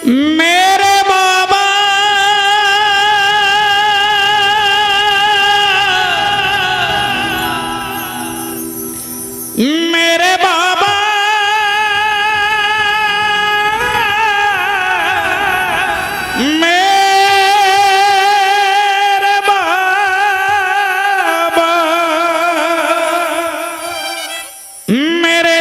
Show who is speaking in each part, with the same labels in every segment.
Speaker 1: मेरे बाबा मेरे बाबा मेरे बाबा मेरे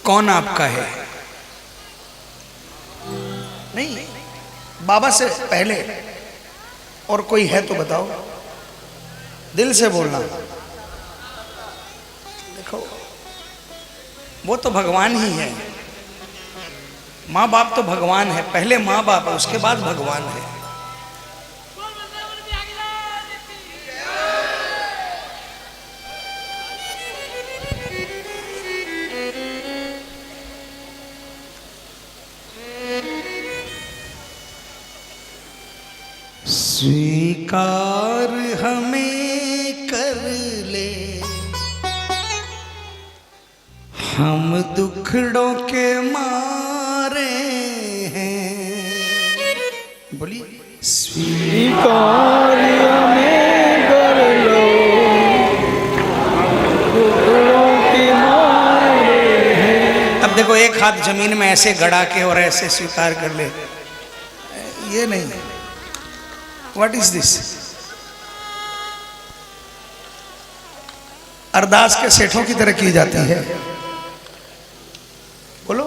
Speaker 1: कौन आपका है? नहीं, बाबा से पहले और कोई है तो बताओ, दिल से बोलना। देखो वो तो भगवान ही है, माँ बाप तो भगवान है, पहले माँ बाप है उसके बाद भगवान है। स्वीकार हमें कर ले, हम दुखड़ों के मारे हैं। बोलिए,
Speaker 2: स्वीकार हमें कर लो, दुखड़ों के मारे हैं।
Speaker 1: अब देखो एक हाथ जमीन में ऐसे गड़ा के और ऐसे स्वीकार कर ले, ये नहीं। What is this? अरदास के सेठों की तरह की जाती है। बोलो,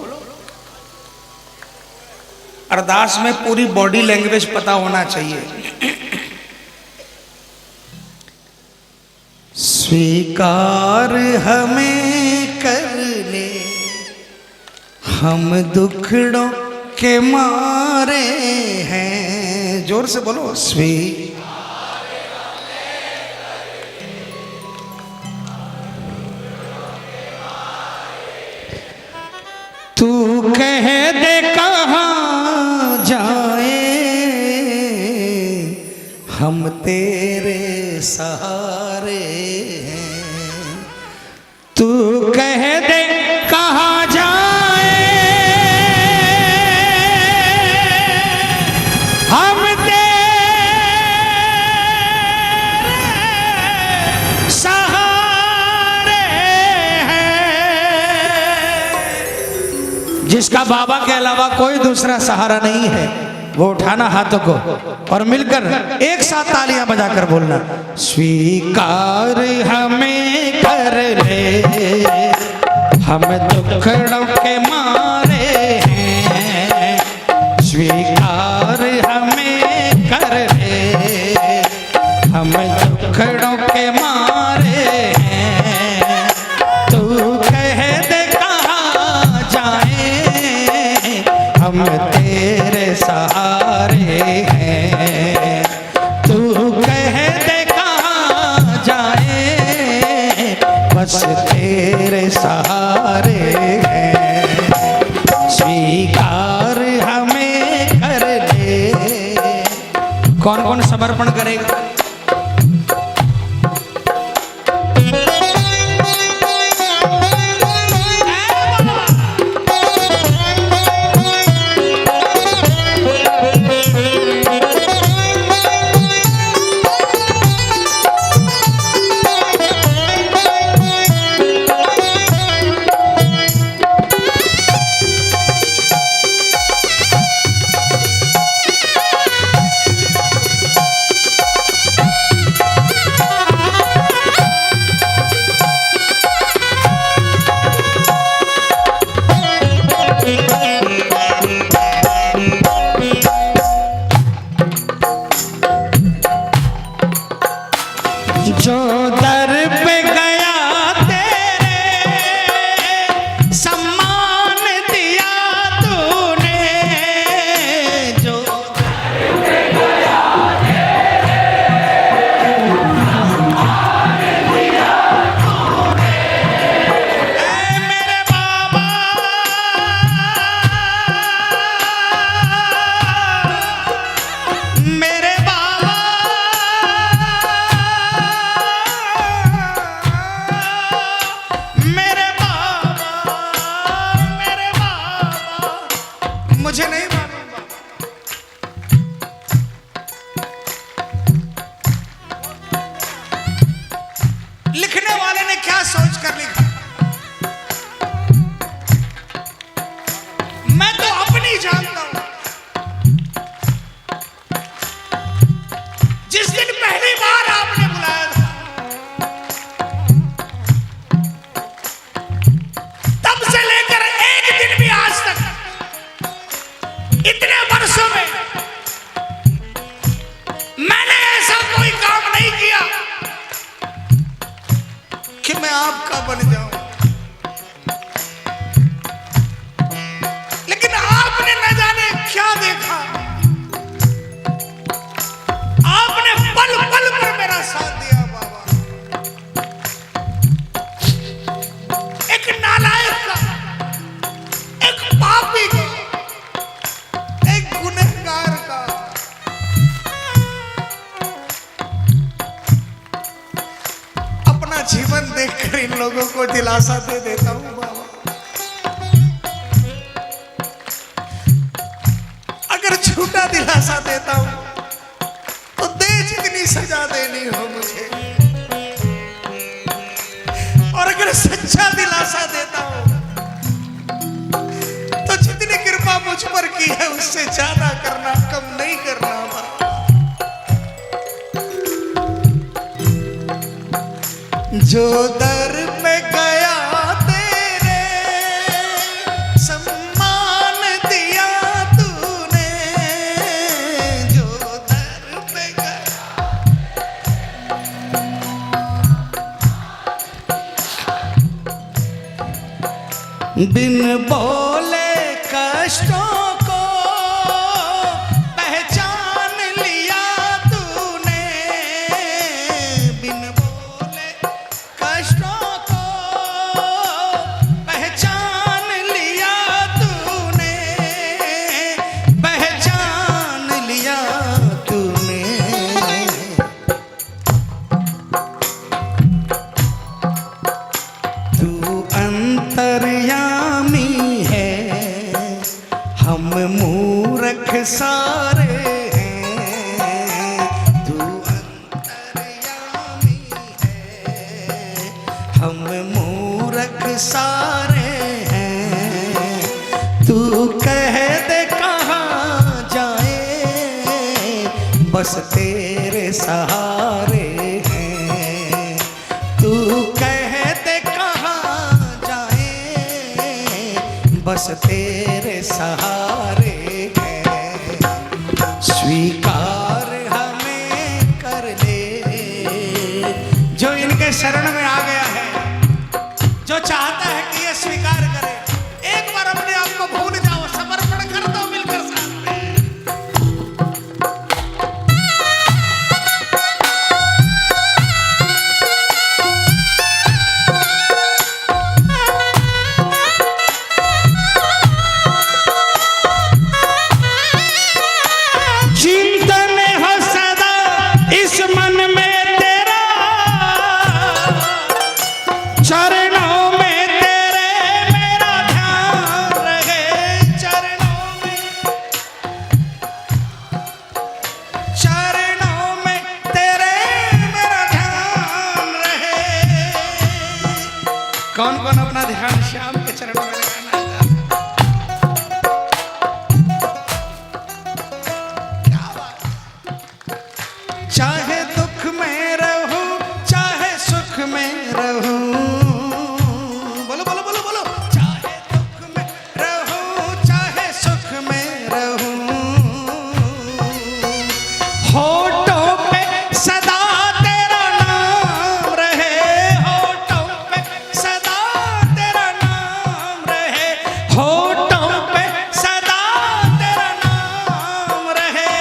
Speaker 1: अरदास में पूरी बॉडी लैंग्वेज पता होना चाहिए। स्वीकार हमें कर ले, हम दुखड़ों के मारे हैं। जोर से बोलो, तू कह दे कहाँ जाए, हम तेरे सहारे हैं। तू कह दे कहाँ जाए, हम तेरे सहारे हैं। जिसका बाबा के अलावा कोई दूसरा सहारा नहीं है, वो उठाना हाथों को और मिलकर एक साथ तालियां बजाकर बोलना, स्वीकार हमें कर ले, हम दुखड़ों के मारे हैं। स्वीकार हमें कर ले, हम दुखड़ों के मारे हैं। तू कह दे कहाँ जाए, हम तेरे सहारे हैं। तू कह दे कहाँ जाए, बस तेरे सहारे हैं। स्वीकार हमें कर ले। कौन कौन समर्पण करेगा? दिलासा दे देता हूं बाबा। अगर झूठा दिलासा देता हूं तो दे जितनी सजा देनी हो मुझे, और अगर सच्चा दिलासा देता हूं तो जितनी कृपा मुझ पर की है उससे ज्यादा करना, कम नहीं करना बाबा। जो दर पे गया तेरे सम्मान दिया तूने, जो दर पे गया बिन बोले कष्टों को पहचान लिया तूने, बिन बोले कष्टों को पहचान लिया तूने, पहचान लिया तूने। तू अंतर्यामी है, हम मूर्ख सारे हैं। तू अंतर्यामी है, हम मूर्ख सारे हैं। तू कह दे कहाँ जाए, बस तेरे सहारे हैं। तू कह दे कहाँ जाए, बस तेरे सहारे हैं। स्वीकार हमें कर ले, जो इनके शरण में आ गया है, जो चाहता है कि ये स्वीकार करे। एक बार अपने आप को भूल जाओ, समर्पण कर दो मिलकर साथ में। चिंतन हो सदा इस मन में तेरा, चरणों में तेरे मेरा ध्यान रहे। चरणों में तेरे मेरा ध्यान रहे। कौन कौन अपना ध्यान श्याम के चरणों में लगाना है? क्या बात। चाहे दुख में रहूं चाहे सुख में रहूं, बोलो बोलो बोलो बोलो। चाहे दुख में रहूं चाहे सुख में रहूं, होठों पे सदा तेरा नाम रहे। होठों पे सदा तेरा नाम रहे। होठों पे सदा तेरा नाम रहे।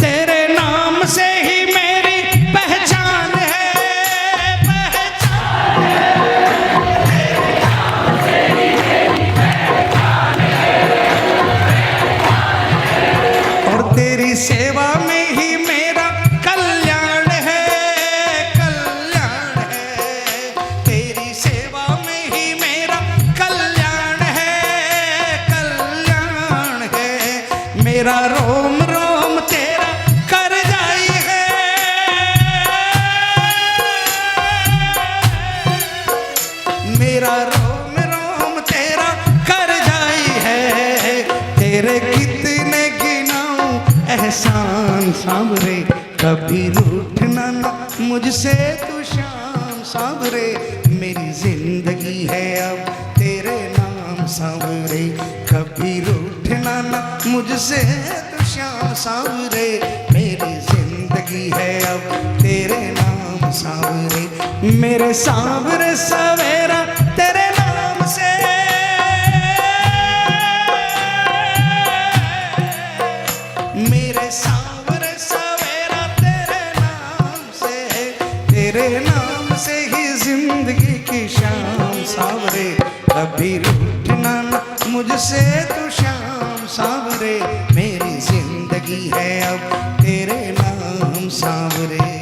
Speaker 1: तेरे नाम से ही मेरी पहचान है, पहचान है। और तेरी सेवा में ही मेरा कल्याण है, कल्याण है। तेरी सेवा में ही मेरा कल्याण है, कल्याण है। मेरा रोम रोम तेरा कर जाई है। मेरा रोम रोम तेरा कर जाई है। तेरे कितने गिनाऊं एहसान सांवरे, कभी रूठना ना मुझसे तू श्याम सांवरे। मेरी जिंदगी है अब तेरे नाम सांवरे, कभी रूठना ना मुझसे तू श्याम सांवरे। मेरी जिंदगी है अब तेरे नाम सांवरे। मेरे सांवरे सवेरा तेरे नाम से, मेरे सांवरे सवेरा तेरे नाम से। तेरे नाम से ही जिंदगी की शाम सांवरे, कभी रूठना ना मुझसे तू श्याम सांवरे। मेरी जिंदगी है अब तेरे नाम सांवरे।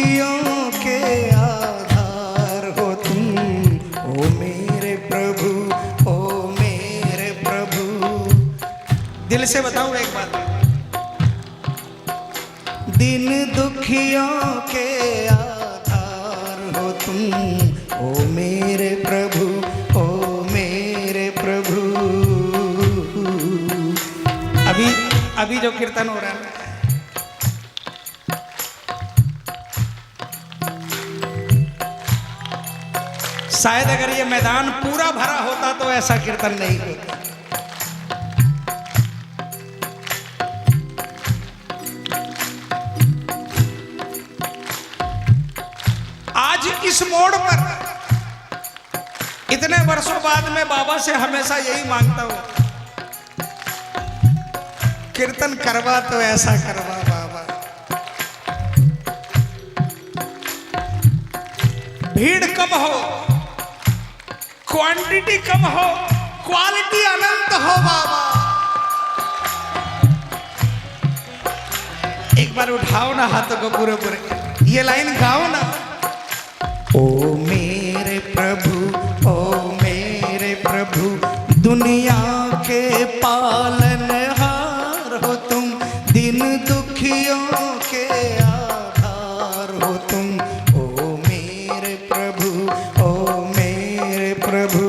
Speaker 1: दुखियों के आधार हो तुम, ओ मेरे प्रभु, ओ मेरे प्रभु। दिल से बताओ एक बात, दिन दुखियों के आधार हो तुम, ओ मेरे प्रभु, ओ मेरे प्रभु। अभी जो कीर्तन हो रहा है, शायद अगर ये मैदान पूरा भरा होता तो ऐसा कीर्तन नहीं होता। आज इस मोड़ पर इतने वर्षों बाद मैं बाबा से हमेशा यही मांगता हूं, कीर्तन करवा तो ऐसा करवा बाबा, भीड़ कम हो, क्वांटिटी कम हो, क्वालिटी अनंत हो बाबा। एक बार उठाओ ना हाथों को पूरे पूरे, ये लाइन गाओ ना। ओ मेरे प्रभु, ओ मेरे प्रभु, दुनिया के पालनहार हो तुम, दिन दुखियों के आधार हो तुम, ओ मेरे प्रभु, ओ मेरे प्रभु।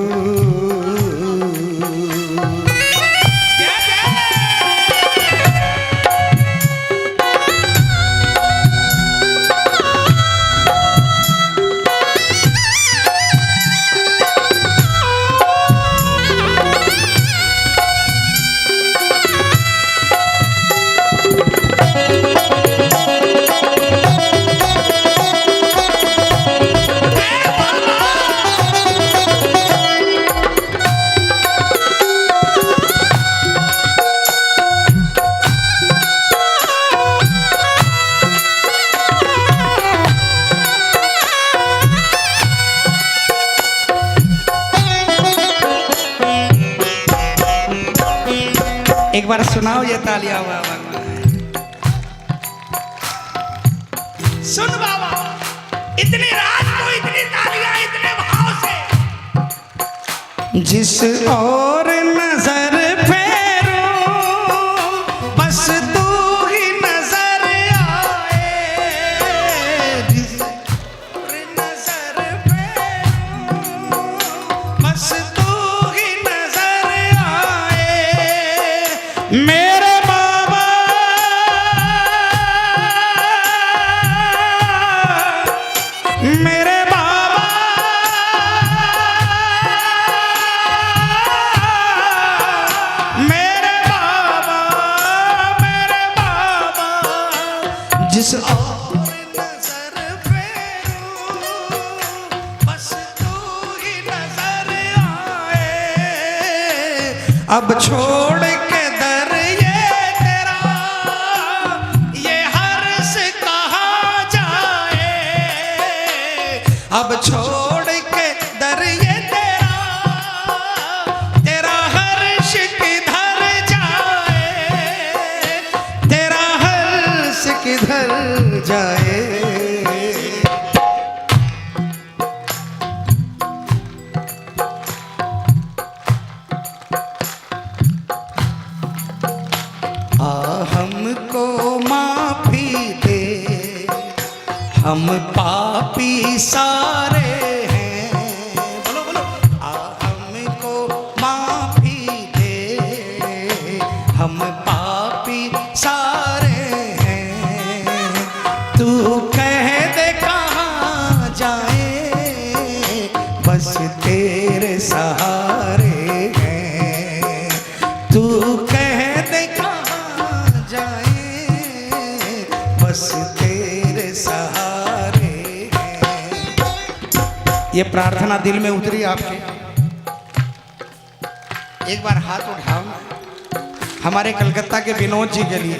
Speaker 1: एक बार सुनाओ ये तालियां बाबा, सुन बाबा, इतनी रात को इतनी तालियां इतने भाव से। जिस और नजर फेरो बस तू ही नजर आए, जिस और नजर फेरो बस तू ही नजर आए, मेरे बाबा, मेरे बाबा, मेरे बाबा, मेरे बाबा, जिस और नजर फेरो बस तू ही नजर आए, अब छोड़ के दर ये तेरा, ये हर्ष कहाँ जाए, अब छोड़ के दर ये तेरा, तेरा हर्ष किधर जाए, तेरा हर्ष किधर जाए। हमको माफी दे, हम पापी सारे हैं, बोलो बोलो, हमको माफी दे, हम पापी सारे हैं, तू कह दे कहाँ जाए, बस तेरे सहारे हैं, तू कह दे कहाँ जाए, बस तेरे सहारे हैं। ये प्रार्थना दिल में उतरी आपके, एक बार हाथ उठाओ हमारे कलकत्ता के विनोद जी के लिए,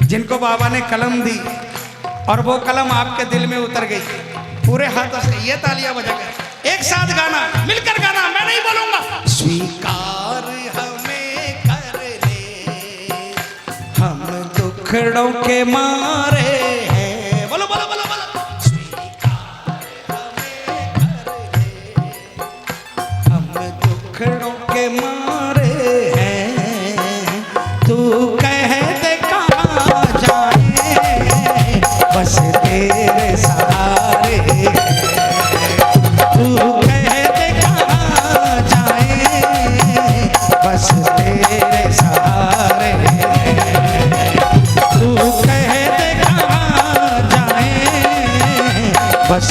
Speaker 1: जिनको बाबा ने कलम दी और वो कलम आपके दिल में उतर गई। पूरे हाथों से ये तालियां बजाकर एक साथ गाना, मिलकर गाना, मैं नहीं बोलूंगा। स्वीकार हमें कर ले, हम दुख दुखड़ों के मारे हैं, बोलो बोलो बोलो बोलो, स्वीकार हमें कर ले। हम दुखड़ों के मारे हैं, तू कह दे कहाँ जाए, बस तेरे सहारे हैं। तू कह दे कहाँ जाए, बस तेरे सहारे हैं। तू कह दे कहाँ जाए, बस